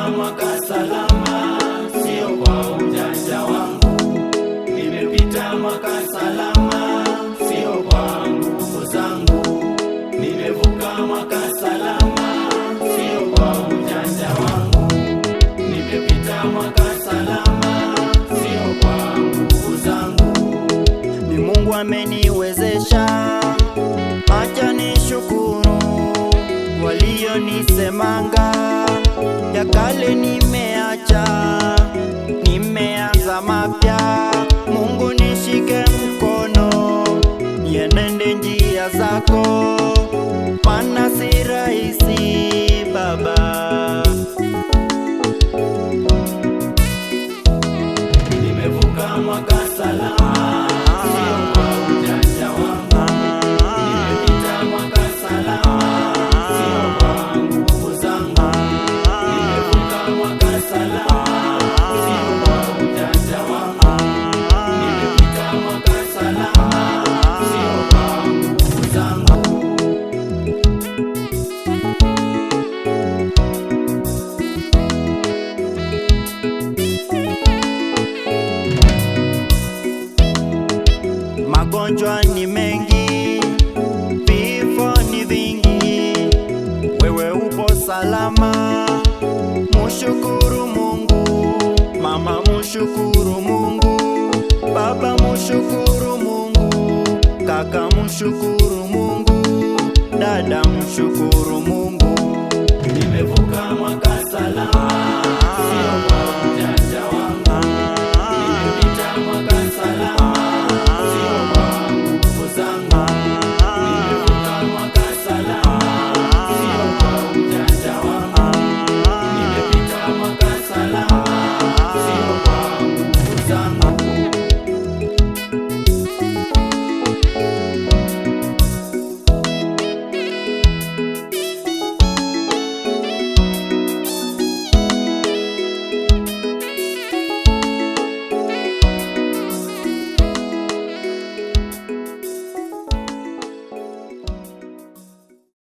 Nimepita mwaka salama, sio kwa ujanja wangu. Nimepita mwaka salama, sio kwa nguvu zangu. Nimevuka mwaka salama, sio kwa ujanja wangu. Nimepita mwaka salama, sio kwa nguvu zangu. Ni Mungu ameniwezesha, acha nishukuru. Walionisemanga ya kale nimeacha, nimeanza mapya. Mungu nishike mkono, nienende njia zako, maana si rahisi Baba. Nimevuka mwaka salama, sio kwa ujanja wangu. Nimepita mwaka salama, sio kwa nguvu zangu. Nimevuka mwaka salama, sio kwa ujanja wangu. Nimepita mwaka salama, sio kwa nguvu zangu. Magonjwa ni mengi, vifo ni vingi, wewe upo salama. Mshukuru Mungu, mama mshukuru Mungu, baba mshukuru Mungu, kaka mshukuru Mungu, dada mshukuru Mungu.